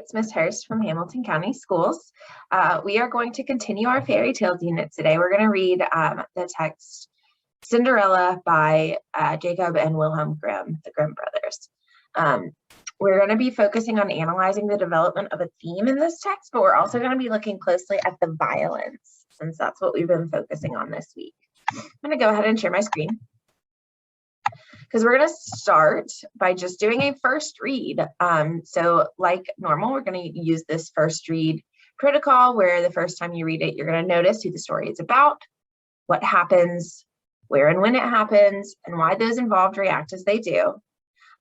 it's Miss Hurst from Hamilton County Schools. We are going to continue our fairy tales unit today. We're going to read the text Cinderella by Jacob and Wilhelm Grimm, the Grimm brothers. We're going to be focusing on analyzing the development of a theme in this text, but we're also going to be looking closely at the violence, since that's what we've been focusing on this week. I'm going to go ahead and share my screen, because we're going to start by just doing a first read. So like normal, we're going to use this first read protocol, where the first time you read it, you're going to notice who the story is about, what happens, where and when it happens, and why those involved react as they do.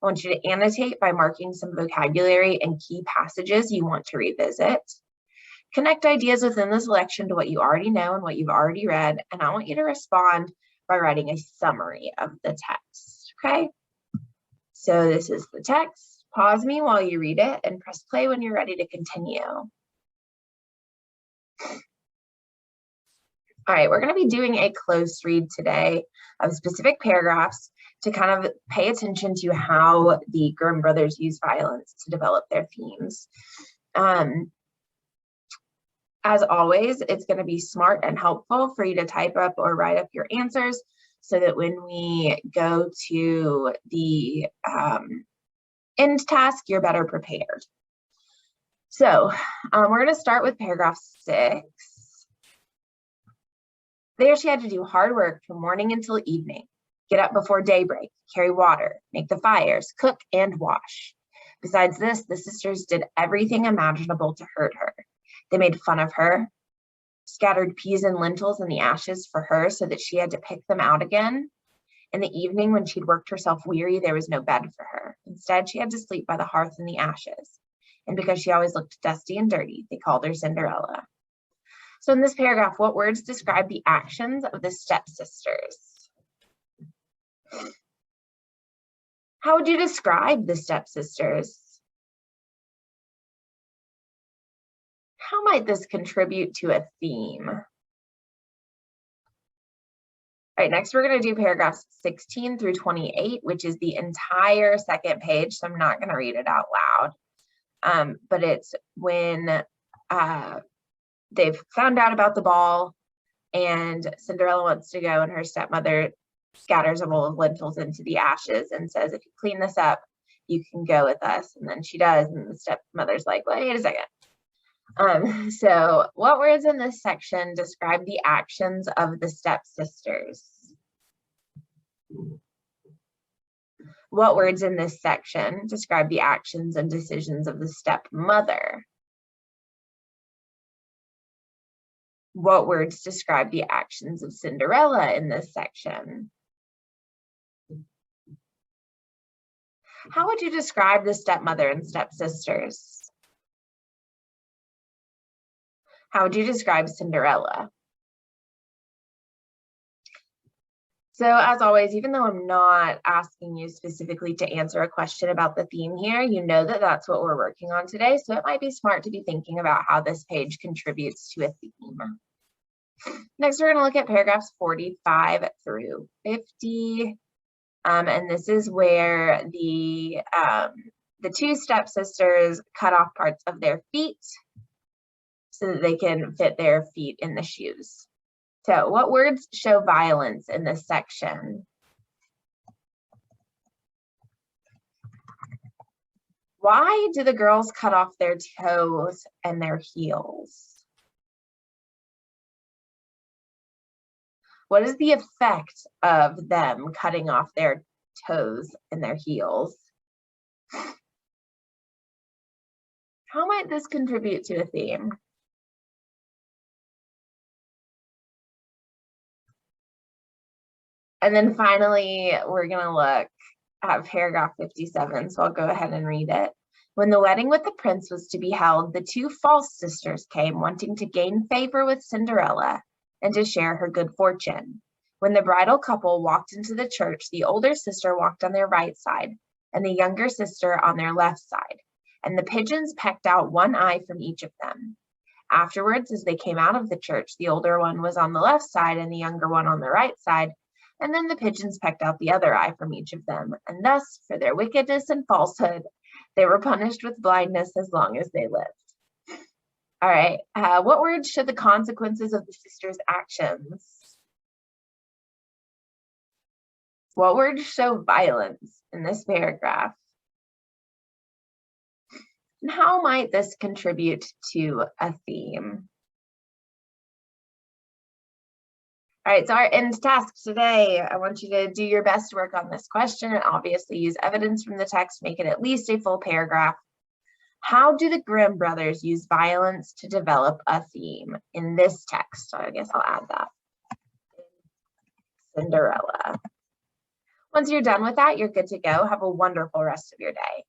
I want you to annotate by marking some vocabulary and key passages you want to revisit. Connect ideas within the selection to what you already know and what you've already read, and I want you to respond by writing a summary of the text. Okay, so this is the text. Pause me while you read it and press play when you're ready to continue. All right, we're going to be doing a close read today of specific paragraphs to kind of pay attention to how the Grimm brothers use violence to develop their themes. As always, it's going to be smart and helpful for you to type up or write up your answers, so that when we go to the end task, you're better prepared. So we're going to start with paragraph 6. There she had to do hard work from morning until evening, get up before daybreak, carry water, make the fires, cook, and wash. Besides this, the sisters did everything imaginable to hurt her. They made fun of her, scattered peas and lentils in the ashes for her so that she had to pick them out again. In the evening, when she'd worked herself weary, there was no bed for her. Instead, she had to sleep by the hearth in the ashes. And because she always looked dusty and dirty, they called her Cinderella. So in this paragraph, what words describe the actions of the stepsisters? How would you describe the stepsisters? How might this contribute to a theme? All right, next we're going to do paragraphs 16 through 28, which is the entire second page, so I'm not going to read it out loud. But it's when they've found out about the ball and Cinderella wants to go, and her stepmother scatters a bowl of lentils into the ashes and says, if you clean this up, you can go with us. And then she does, and the stepmother's like, wait a second. So what words in this section describe the actions of the stepsisters? What words in this section describe the actions and decisions of the stepmother? What words describe the actions of Cinderella in this section? How would you describe the stepmother and stepsisters? How would you describe Cinderella? So as always, even though I'm not asking you specifically to answer a question about the theme here, you know that that's what we're working on today. So it might be smart to be thinking about how this page contributes to a theme. Next, we're going to look at paragraphs 45 through 50. And this is where the two stepsisters cut off parts of their feet so that they can fit their feet in the shoes. So what words show violence in this section? Why do the girls cut off their toes and their heels? What is the effect of them cutting off their toes and their heels? How might this contribute to a theme? And then finally, we're going to look at paragraph 57, so I'll go ahead and read it. When the wedding with the prince was to be held, the two false sisters came, wanting to gain favor with Cinderella and to share her good fortune. When the bridal couple walked into the church, the older sister walked on their right side, and the younger sister on their left side, and the pigeons pecked out one eye from each of them. Afterwards, as they came out of the church, the older one was on the left side and the younger one on the right side, and then the pigeons pecked out the other eye from each of them, and thus, for their wickedness and falsehood, They were punished with blindness as long as they lived. All right, what words show the consequences of the sisters' actions? What words show violence in this paragraph? And how might this contribute to a theme? All right, so our end task today, I want you to do your best to work on this question and obviously use evidence from the text, make it at least a full paragraph. How do the Grimm brothers use violence to develop a theme in this text? So I guess I'll add that. Cinderella. Once you're done with that, you're good to go. Have a wonderful rest of your day.